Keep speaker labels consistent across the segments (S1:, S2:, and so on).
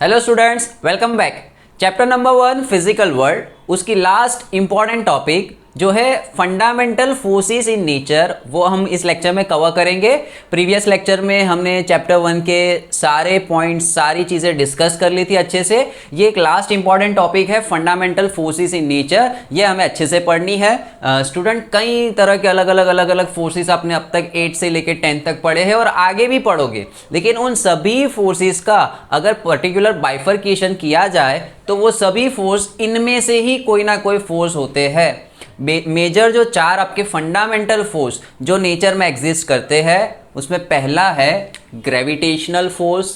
S1: Hello students, welcome back. Chapter number 1 physical world, उसकी last important topic जो है fundamental forces in nature, वो हम इस लेक्चर में कवर करेंगे। प्रीवियस लेक्चर में हमने चैप्टर 1 के सारे पॉइंट्स, सारी चीज़ें डिस्कस कर ली थी अच्छे से। ये एक लास्ट इंपॉर्टेंट टॉपिक है फंडामेंटल फोर्सेस इन नेचर, ये हमें अच्छे से पढ़नी है। स्टूडेंट कई तरह के अलग अलग फोर्सेस आपने अब तक 8 से लेकर 10 तक पढ़े हैं और आगे भी पढ़ोगे, लेकिन उन सभी फोर्सेस का अगर पर्टिकुलर बाइफर्केशन किया जाए तो वो सभी फोर्स इनमें से ही कोई ना कोई फोर्स होते हैं। मेजर जो 4 आपके फंडामेंटल फोर्स जो नेचर में एग्जिस्ट करते हैं, उसमें पहला है gravitational force,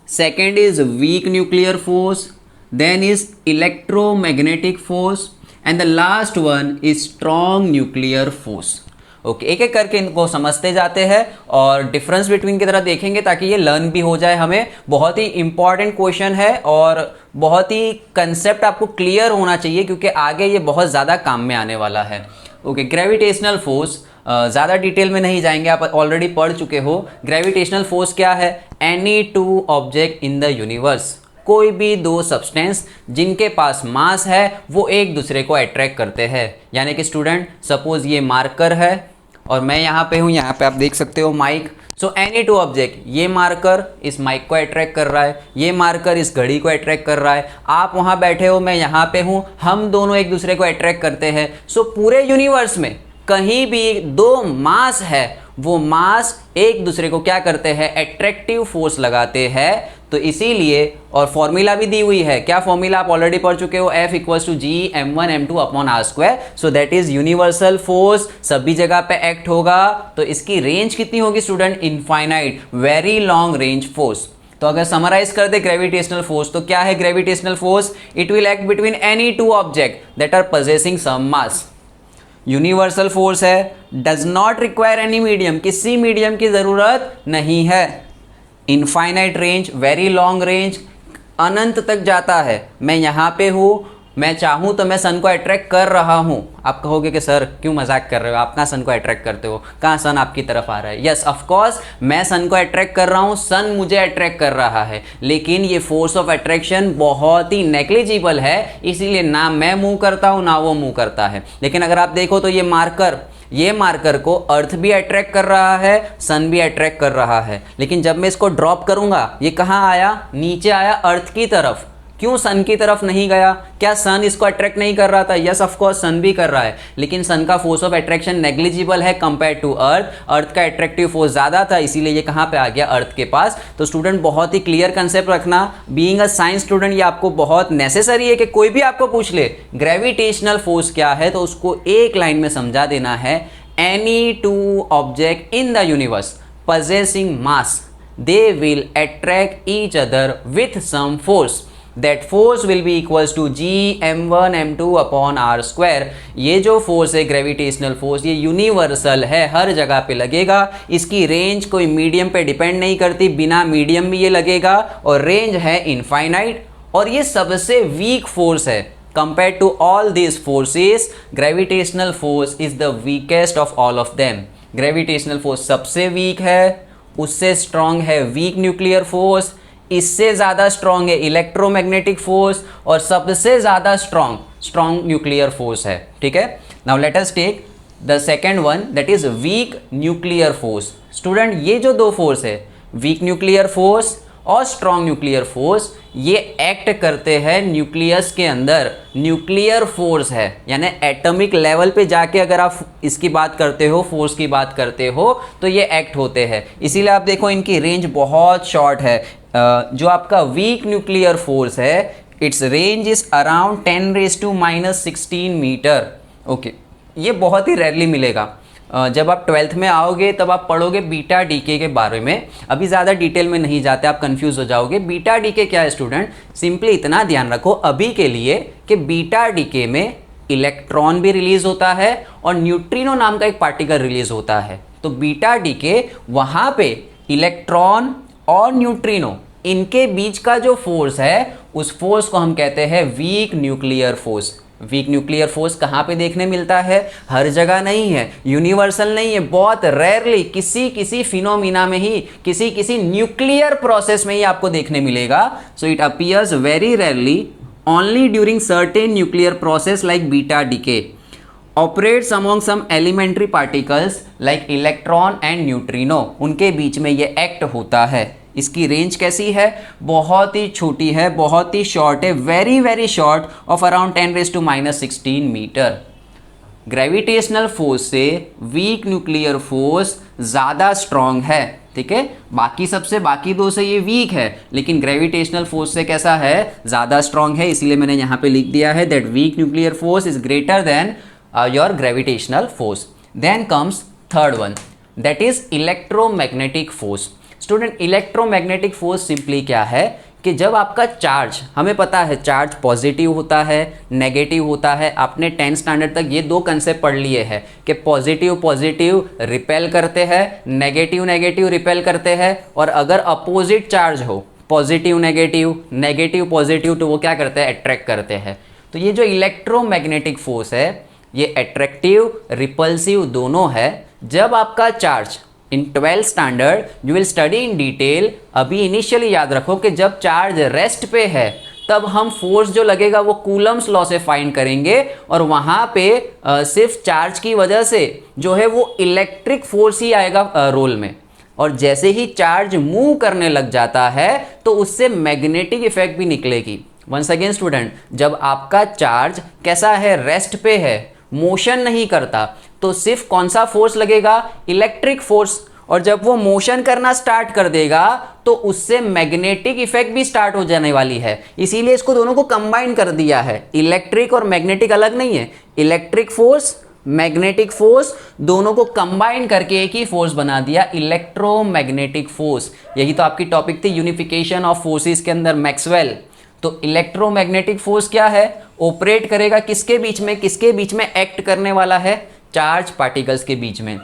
S1: second is weak nuclear force, then is electromagnetic force and the last one is strong nuclear force. Okay, एक एक करके इनको समझते जाते हैं और डिफरेंस बिटवीन की तरह देखेंगे ताकि ये लर्न भी हो जाए हमें। बहुत ही इंपॉर्टेंट क्वेश्चन है और बहुत ही कंसेप्ट आपको क्लियर होना चाहिए क्योंकि आगे ये बहुत ज़्यादा काम में आने वाला है। ओके, ग्रेविटेशनल फोर्स, ज़्यादा डिटेल में नहीं जाएंगे, आप ऑलरेडी पढ़ चुके हो। ग्रेविटेशनल फोर्स क्या है? Any two object in the universe, कोई भी दो सब्सटेंस जिनके पास मास है वो एक दूसरे को अट्रैक्ट करते हैं। यानी कि स्टूडेंट, सपोज ये मार्कर है और मैं यहाँ पे हूँ, यहाँ पे आप देख सकते हो mic. So any two object, ये मार्कर इस माइक को अट्रैक्ट कर रहा है, ये मार्कर इस घड़ी को अट्रैक्ट कर रहा है, आप वहाँ बैठे हो, मैं यहाँ पे हूँ, हम दोनों एक दूसरे को अट्रैक्ट करते हैं। सो पूरे यूनिवर्स में कहीं भी दो मास है, वो मास एक दूसरे को क्या करते हैं? अट्रैक्टिव फोर्स लगाते हैं। तो इसीलिए, और फॉर्मूला भी दी हुई है, क्या फॉर्मूला आप ऑलरेडी पढ़ चुके हो? F equals to G m1 m2 upon r square. So that is universal force, सभी जगह पे एक्ट होगा। तो इसकी रेंज कितनी होगी student? Infinite, very long range force. तो अगर समराइज कर दे ग्रेविटेशनल फोर्स, तो क्या है gravitational force? It will act between any two object that are possessing some mass. Universal force है, does not require any medium, किसी मीडियम की जरूरत नहीं है। Infinite range, very long range, अनंत तक जाता है। मैं यहाँ पे हूँ, मैं चाहूँ तो मैं सन को अट्रैक्ट कर रहा हूँ। आप कहोगे कि सर क्यों मजाक कर रहे हो, आप कहाँ सन को अट्रैक्ट करते हो, कहाँ सन आपकी तरफ आ रहा है? यस, ऑफ कोर्स मैं सन को अट्रैक्ट कर रहा हूँ, सन मुझे अट्रैक्ट कर रहा है, लेकिन ये फोर्स ऑफ अट्रैक्शन बहुत ही नेग्लिजिबल है, इसीलिए ना मैं मूव करता हूँ ना वो मूव करता है। लेकिन अगर आप देखो तो ये मार्कर को अर्थ भी अट्रैक्ट कर रहा है, सन भी अट्रैक्ट कर रहा है, लेकिन जब मैं इसको ड्रॉप करूंगा, ये कहाँ आया? नीचे आया, अर्थ की तरफ। क्यों सन की तरफ नहीं गया? क्या सन इसको अट्रैक्ट नहीं कर रहा था? यस, ऑफ कोर्स सन भी कर रहा है, लेकिन सन का फोर्स ऑफ अट्रैक्शन नेग्लिजिबल है कंपेयर टू अर्थ। अर्थ का अट्रैक्टिव फोर्स ज़्यादा था, इसीलिए ये कहाँ पे आ गया? अर्थ के पास। तो स्टूडेंट बहुत ही क्लियर कंसेप्ट रखना, बीइंग अ साइंस स्टूडेंट ये आपको बहुत नेसेसरी है कि कोई भी आपको पूछ ले ग्रेविटेशनल फोर्स क्या है तो उसको एक लाइन में समझा देना है। Any two object in the universe possessing mass, they will attract each other with some force. That force will be equals to g m1 m2 upon r square. ये जो फोर्स है ग्रेविटेशनल फोर्स, ये universal है, हर जगह पे लगेगा। इसकी range कोई मीडियम पे डिपेंड नहीं करती, बिना मीडियम भी ये लगेगा, और रेंज है इनफाइनाइट। और ये सबसे वीक फोर्स है compared to all these forces. Gravitational force is the weakest of all of them. Gravitational force सबसे वीक है, उससे स्ट्रॉन्ग है वीक न्यूक्लियर फोर्स, इससे ज़्यादा स्ट्रॉन्ग है इलेक्ट्रोमैग्नेटिक फोर्स, और सबसे ज़्यादा स्ट्रॉन्ग न्यूक्लियर फोर्स है। ठीक है, now let us take the second one, that is weak nuclear force. Student, ये जो दो फोर्स है, वीक न्यूक्लियर फोर्स और स्ट्रॉन्ग न्यूक्लियर फोर्स, ये एक्ट करते हैं न्यूक्लियस के अंदर। न्यूक्लियर फोर्स है, यानी एटॉमिक लेवल पे जाके अगर आप इसकी बात करते हो, फोर्स की बात करते हो, तो ये एक्ट होते हैं। इसीलिए आप देखो इनकी रेंज बहुत शॉर्ट है। जो आपका वीक न्यूक्लियर फोर्स है, its range is around 10⁻⁻16 metre. Okay, ये बहुत ही रेयरली मिलेगा। जब आप 12th में आओगे तब आप पढ़ोगे बीटा डीके के बारे में। अभी ज़्यादा डिटेल में नहीं जाते, आप कंफ्यूज हो जाओगे। बीटा डीके क्या है स्टूडेंट? सिंपली इतना ध्यान रखो अभी के लिए कि बीटा डीके में इलेक्ट्रॉन भी रिलीज होता है और न्यूट्रिनो नाम का एक पार्टिकल रिलीज होता है। तो बीटा डीके, वहाँ पे इलेक्ट्रॉन और न्यूट्रिनो, इनके बीच का जो फोर्स है, उस फोर्स को हम कहते हैं week nuclear force. Week nuclear force कहाँ पे देखने मिलता है? हर जगह नहीं है, यूनिवर्सल नहीं है, बहुत रेयरली किसी फिनोमिना में ही, किसी न्यूक्लियर प्रोसेस में ही आपको देखने मिलेगा. So it appears very rarely only during certain nuclear process like beta decay. Operates among some elementary particles like electron and neutrino. उनके बीच में ये एक्ट होता है. इसकी रेंज कैसी है? बहुत ही छोटी है, बहुत ही शॉर्ट है, very short, of around 10⁻⁻16 metre. Gravitational force से वीक न्यूक्लियर फोर्स ज़्यादा स्ट्रॉन्ग है. ठीक है, बाकी दो से ये वीक है, लेकिन ग्रेविटेशनल फोर्स से कैसा है? ज़्यादा स्ट्रॉन्ग है. इसीलिए मैंने यहाँ पे लिख दिया है that weak nuclear force is greater than your gravitational force. Then comes third one, that is electromagnetic force. Student, electromagnetic force simply क्या है कि जब आपका चार्ज, हमें पता है चार्ज पॉजिटिव होता है, नेगेटिव होता है. आपने 10th स्टैंडर्ड तक ये दो कंसेप्ट पढ़ लिए हैं कि पॉजिटिव रिपेल करते हैं, नेगेटिव रिपेल करते हैं, और अगर अपोजिट चार्ज हो, पॉजिटिव नेगेटिव पॉजिटिव, तो वो क्या करते हैं? अट्रैक्ट करते हैं. तो ये जो इलेक्ट्रोमैग्नेटिक फोर्स है ये अट्रैक्टिव रिपल्सिव दोनों है. जब आपका charge in 12th standard you will study in detail. अभी इनिशियली याद रखो कि जब चार्ज रेस्ट पे है तब हम फोर्स जो लगेगा वो कूलम्स लॉ से फाइंड करेंगे, और वहाँ पे सिर्फ चार्ज की वजह से जो है वो इलेक्ट्रिक फोर्स ही आएगा रोल में. और जैसे ही चार्ज मूव करने लग जाता है तो उससे मैग्नेटिक इफेक्ट भी निकलेगी. वंस अगेन स्टूडेंट, जब आपका चार्ज कैसा है? रेस्ट पे है, मोशन नहीं करता, तो सिर्फ कौन सा फोर्स लगेगा? Electric force. और जब वो मोशन करना स्टार्ट कर देगा तो उससे मैग्नेटिक इफेक्ट भी स्टार्ट हो जाने वाली है. इसीलिए इसको दोनों को कंबाइन कर दिया है. इलेक्ट्रिक और मैग्नेटिक अलग नहीं है. इलेक्ट्रिक फोर्स, मैग्नेटिक फोर्स दोनों को कंबाइन करके एक ही फोर्स बना दिया, इलेक्ट्रोमैग्नेटिक फोर्स. यही तो आपकी टॉपिक थी यूनिफिकेशन ऑफ फोर्सेस के अंदर, मैक्सवेल. तो इलेक्ट्रोमैग्नेटिक फोर्स क्या है? ऑपरेट करेगा किसके बीच में एक्ट करने वाला है? चार्ज पार्टिकल्स के बीच में.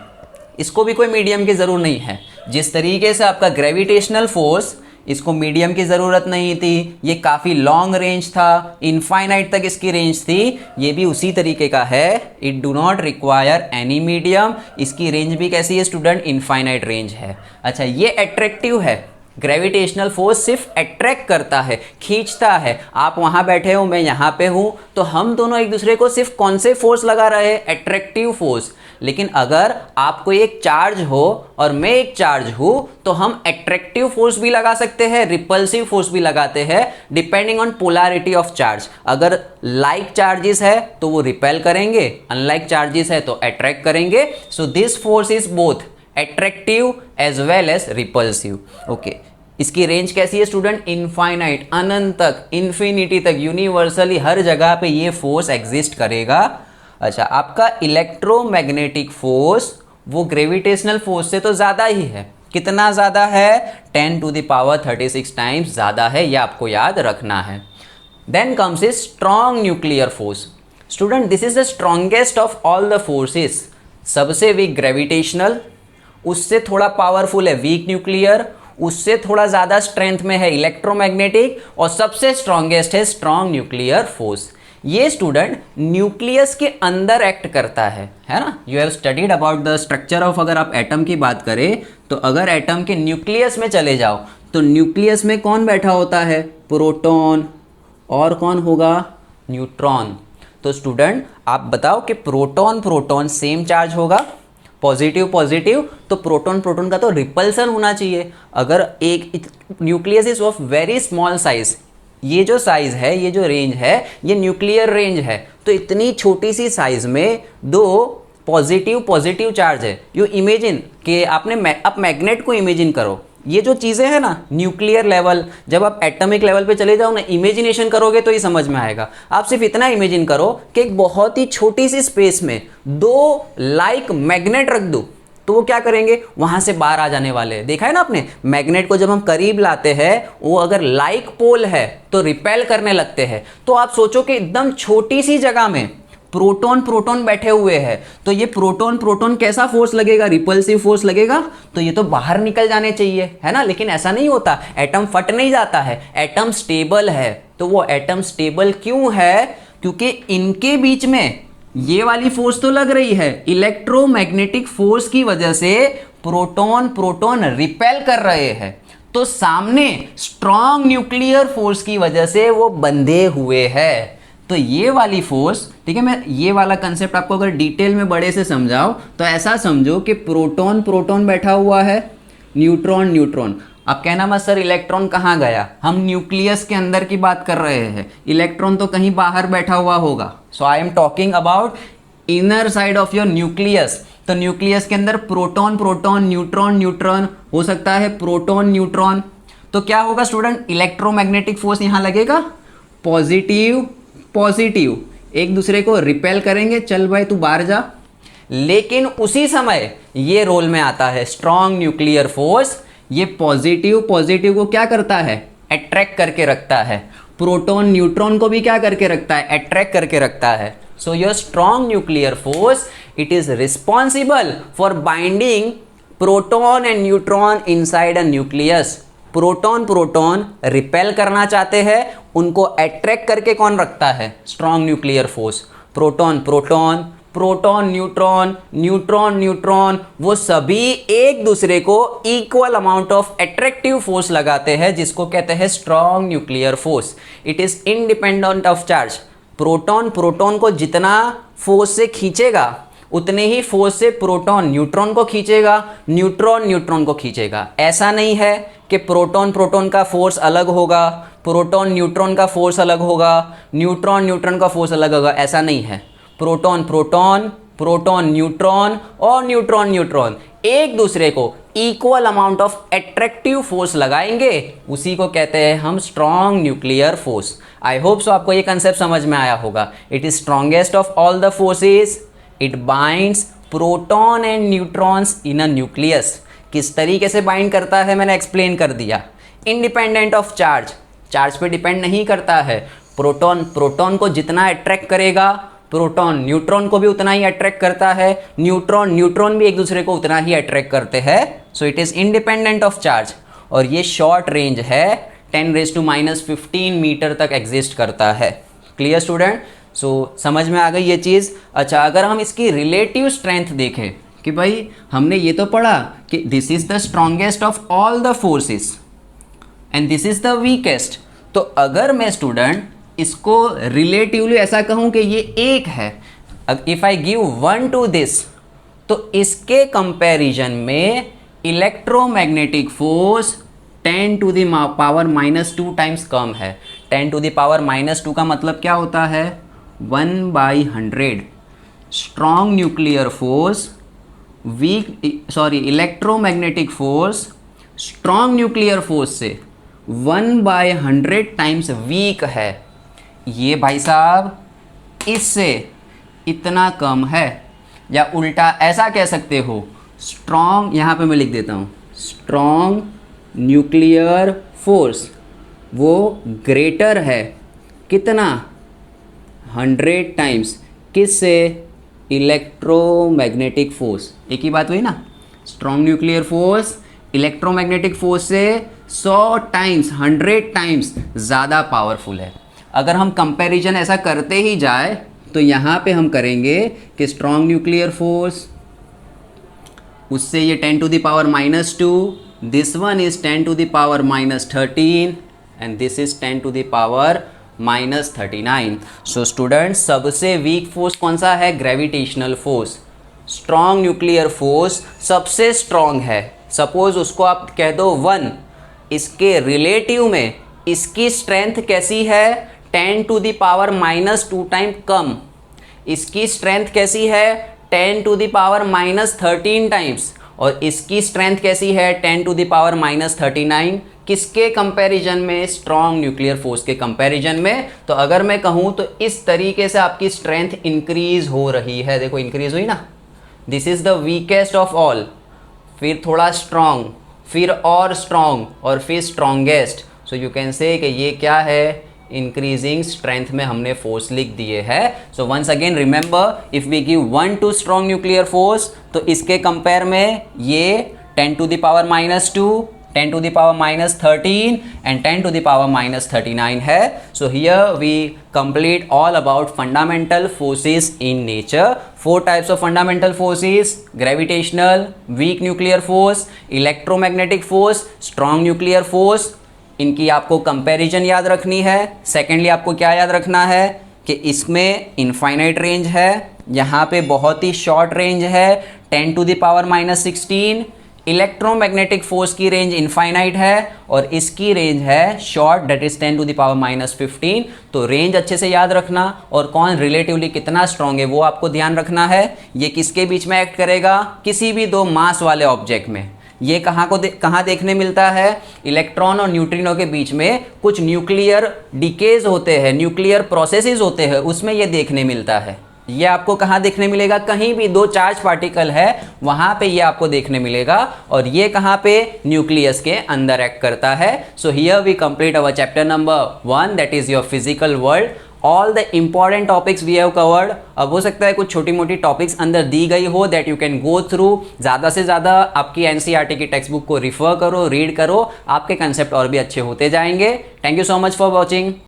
S1: इसको भी कोई मीडियम की ज़रूरत नहीं है. जिस तरीके से आपका ग्रेविटेशनल फोर्स, इसको मीडियम की ज़रूरत नहीं थी, ये काफ़ी लॉन्ग रेंज था, इनफाइनाइट तक इसकी रेंज थी, ये भी उसी तरीके का है. It do not require any medium. इसकी रेंज भी कैसी है स्टूडेंट? इनफाइनाइट रेंज है. अच्छा, ये अट्रैक्टिव है. ग्रेविटेशनल फोर्स सिर्फ अट्रैक्ट करता है, खींचता है. आप वहाँ बैठे हो, मैं यहाँ पे हूँ, तो हम दोनों एक दूसरे को सिर्फ कौन से फोर्स लगा रहे हैं? Attractive force. लेकिन अगर आपको एक चार्ज हो और मैं एक चार्ज हूँ तो हम अट्रैक्टिव फोर्स भी लगा सकते हैं, रिपल्सिव फोर्स भी लगाते हैं, depending on polarity of charge. अगर लाइक चार्जेस है तो वो रिपेल करेंगे, अनलाइक चार्जेस है तो अट्रैक्ट करेंगे. So this force is both attractive as well as repulsive. Okay, इसकी रेंज कैसी है स्टूडेंट? इनफाइनाइट, अनंत तक, इन्फिनिटी तक, यूनिवर्सली हर जगह पे ये फोर्स एग्जिस्ट करेगा. अच्छा, आपका इलेक्ट्रोमैग्नेटिक फोर्स वो ग्रेविटेशनल फोर्स से तो ज़्यादा ही है. कितना ज़्यादा है? 10⁻36 टाइम्स ज़्यादा है. ये आपको याद रखना है. Then comes is strong nuclear force. Student, this is the strongest of all the forces. सबसे वीक ग्रेविटेशनल, उससे थोड़ा पावरफुल है वीक न्यूक्लियर, उससे थोड़ा ज़्यादा स्ट्रेंथ में है इलेक्ट्रोमैग्नेटिक, और सबसे स्ट्रॉन्गेस्ट है स्ट्रॉन्ग न्यूक्लियर फोर्स. ये स्टूडेंट न्यूक्लियस के अंदर एक्ट करता है ना. You have studied about the structure of, अगर आप एटम की बात करें तो अगर एटम के न्यूक्लियस में चले जाओ तो न्यूक्लियस में कौन बैठा होता है? प्रोटॉन. और कौन होगा? न्यूट्रॉन. तो स्टूडेंट आप बताओ कि प्रोटॉन सेम चार्ज होगा, पॉजिटिव, तो प्रोटॉन का तो रिपल्सन होना चाहिए. अगर एक nucleus is of very small size, ये जो साइज है, ये जो रेंज है, ये न्यूक्लियर रेंज है, तो इतनी छोटी सी साइज में दो पॉजिटिव चार्ज है. यू इमेजिन कि आप मैग्नेट को इमेजिन करो. ये जो चीज़ें हैं ना न्यूक्लियर लेवल, जब आप एटॉमिक लेवल पे चले जाओ ना, इमेजिनेशन करोगे तो ही समझ में आएगा. आप सिर्फ इतना इमेजिन करो कि एक बहुत ही छोटी सी स्पेस में दो लाइक मैग्नेट रख दो, तो वो क्या करेंगे? वहाँ से बाहर आ जाने वाले हैं. देखा है ना आपने, मैग्नेट को जब हम करीब लाते हैं, वो अगर लाइक पोल है तो रिपेल करने लगते हैं. तो आप सोचो कि एकदम छोटी सी जगह में प्रोटॉन बैठे हुए हैं, तो ये प्रोटॉन कैसा फोर्स लगेगा? रिपल्सिव फोर्स लगेगा. तो ये तो बाहर निकल जाने चाहिए, है ना. लेकिन ऐसा नहीं होता, एटम फट नहीं जाता है, एटम स्टेबल है. तो वो एटम स्टेबल क्यों है? क्योंकि इनके बीच में ये वाली फोर्स तो लग रही है, इलेक्ट्रोमैग्नेटिक फोर्स की वजह से प्रोटॉन प्रोटॉन रिपेल कर रहे हैं, तो सामने स्ट्रॉन्ग न्यूक्लियर फोर्स की वजह से वो बंधे हुए हैं। तो ये वाली फोर्स, ठीक है, मैं ये वाला कंसेप्ट आपको अगर डिटेल में बड़े से समझाऊं तो ऐसा समझो कि प्रोटॉन प्रोटॉन बैठा हुआ है, न्यूट्रॉन न्यूट्रॉन। अब कहना मत सर इलेक्ट्रॉन कहाँ गया, हम न्यूक्लियस के अंदर की बात कर रहे हैं, इलेक्ट्रॉन तो कहीं बाहर बैठा हुआ होगा। So I am talking about inner side of your nucleus. तो न्यूक्लियस के अंदर प्रोटॉन प्रोटॉन, न्यूट्रॉन न्यूट्रॉन, हो सकता है प्रोटॉन न्यूट्रॉन। तो क्या होगा स्टूडेंट, इलेक्ट्रोमैग्नेटिक फोर्स यहाँ लगेगा, पॉजिटिव पॉजिटिव, एक दूसरे को रिपेल करेंगे, चल भाई तू बाहर जा। लेकिन उसी समय ये रोल में आता है स्ट्रॉन्ग न्यूक्लियर फोर्स, ये पॉजिटिव पॉजिटिव को क्या करता है, अट्रैक्ट करके रखता है, प्रोटॉन न्यूट्रॉन को भी क्या करके रखता है, अट्रैक्ट करके रखता है। So your strong nuclear force, it is responsible for binding proton and neutron inside a nucleus. Proton proton repel करना चाहते हैं, उनको अट्रैक्ट करके कौन रखता है, strong nuclear force. Proton proton, proton neutron, neutron neutron, वो सभी एक दूसरे को equal amount of attractive force लगाते हैं, जिसको कहते हैं strong nuclear force. It is independent of charge. Proton proton को जितना फोर्स से खींचेगा उतने ही फोर्स से प्रोटॉन न्यूट्रॉन को खींचेगा, न्यूट्रॉन न्यूट्रॉन को खींचेगा। ऐसा नहीं है कि प्रोटॉन प्रोटॉन का फोर्स अलग होगा, प्रोटॉन न्यूट्रॉन का फोर्स अलग होगा, न्यूट्रॉन न्यूट्रॉन का फोर्स अलग होगा, ऐसा नहीं है। प्रोटॉन प्रोटॉन, प्रोटॉन न्यूट्रॉन और न्यूट्रॉन न्यूट्रॉन एक दूसरे को equal amount of attractive force लगाएंगे, उसी को कहते हैं हम strong nuclear force. I hope so आपको ये कंसेप्ट समझ में आया होगा। It is strongest of all the forces, it binds proton and neutrons in a nucleus. किस तरीके से बाइंड करता है मैंने एक्सप्लेन कर दिया। इंडिपेंडेंट ऑफ चार्ज, चार्ज पे डिपेंड नहीं करता है। प्रोटॉन प्रोटॉन को जितना अट्रैक्ट करेगा, प्रोटॉन न्यूट्रॉन को भी उतना ही अट्रैक्ट करता है, न्यूट्रॉन न्यूट्रॉन भी एक दूसरे को उतना ही अट्रैक्ट करते हैं। So it is independent of charge. और ये शॉर्ट रेंज है, 10⁻⁻15 मीटर तक एग्जिस्ट करता है। Clear student? सो समझ में आ गई ये चीज़। अच्छा, अगर हम इसकी रिलेटिव स्ट्रेंथ देखें कि भाई हमने ये तो पढ़ा कि this is the strongest of all the forces and this is the weakest. तो अगर मैं स्टूडेंट इसको रिलेटिवली ऐसा कहूँ कि ये एक है, if I give 1 to this, तो इसके कंपैरिजन में इलेक्ट्रोमैग्नेटिक फोर्स 10⁻⁻² टाइम्स कम है। 10⁻⁻² का मतलब क्या होता है, 1/100। Strong nuclear force electromagnetic force strong nuclear force से 1/100 टाइम्स वीक है। ये भाई साहब इससे इतना कम है, या उल्टा ऐसा कह सकते हो, स्ट्रॉन्ग, यहाँ पे मैं लिख देता हूँ, स्ट्रॉन्ग न्यूक्लियर फोर्स वो ग्रेटर है कितना, 100 टाइम्स, किससे, इलेक्ट्रोमैग्नेटिक फोर्स। एक ही बात हुई ना, strong nuclear force electromagnetic force से 100 टाइम्स 100 टाइम्स ज़्यादा पावरफुल है। अगर हम कंपैरिजन ऐसा करते ही जाए तो यहाँ पे हम करेंगे कि स्ट्रॉन्ग न्यूक्लियर फोर्स उससे ये 10⁻⁻², this one is 10⁻⁻13 and this is 10⁻⁻39। So students, सबसे वीक फोर्स कौन सा है, gravitational force. Strong nuclear force सबसे स्ट्रॉन्ग है। सपोज उसको आप कह दो 1, इसके रिलेटिव में इसकी स्ट्रेंथ कैसी है, 10⁻⁻² टाइम कम। इसकी स्ट्रेंथ कैसी है, 10⁻⁻13 टाइम्स। और इसकी स्ट्रेंथ कैसी है, 10⁻⁻39। किसके कंपैरिजन में, स्ट्रॉन्ग न्यूक्लियर फोर्स के कंपैरिजन में। तो अगर मैं कहूँ तो इस तरीके से आपकी स्ट्रेंथ इंक्रीज हो रही है। देखो इंक्रीज हुई ना, this is the weakest of all, फिर थोड़ा स्ट्रॉन्ग, फिर और स्ट्रॉन्ग, और फिर strongest. So you can say कि ये क्या है, इंक्रीजिंग स्ट्रेंथ में हमने फोर्स लिख दिए है। So once again remember, if we give 1 to strong nuclear force, तो इसके कंपेयर में ये 10⁻⁻², 10 to the power minus 13 and 10 to the power minus 39 है. So here we complete all about fundamental forces in nature. 4 types of fundamental forces: gravitational, weak nuclear force, electromagnetic force, strong nuclear force. इनकी आपको comparison याद रखनी है. Secondly आपको क्या याद रखना है कि इसमें इनफाइनाइट रेंज है, यहाँ पे बहुत ही शॉर्ट रेंज है 10 to the power minus 16. Electromagnetic force की रेंज इनफाइनाइट है और इसकी रेंज है short, that is 10 to the power minus 15. तो रेंज अच्छे से याद रखना और कौन रिलेटिवली कितना स्ट्रांग है वो आपको ध्यान रखना है. ये किसके बीच में एक्ट करेगा? किसी भी दो मास वाले ऑब्जेक्ट में. ये कहाँ देखने मिलता है? इलेक्ट्रॉन और न्यूट्रिनो के बीच में कुछ न्यूक्लियर डिकेज होते हैं, न्यूक्लियर प्रोसेसेस होते हैं, उसमें ये देखने मिलता है. ये आपको कहाँ देखने मिलेगा? कहीं भी दो चार्ज पार्टिकल है वहाँ पे ये आपको देखने मिलेगा. और ये कहाँ पे? न्यूक्लियस के अंदर एक्ट करता है. So here we complete our chapter number 1, that is your physical world. All the important topics we have covered. अब हो सकता है कुछ छोटी मोटी टॉपिक्स अंदर दी गई हो, that you can go through. ज़्यादा से ज़्यादा आपकी एनसीईआरटी की टेक्स्ट बुक को रिफर करो, रीड करो, आपके कंसेप्ट और भी अच्छे होते जाएंगे. Thank you so much for watching.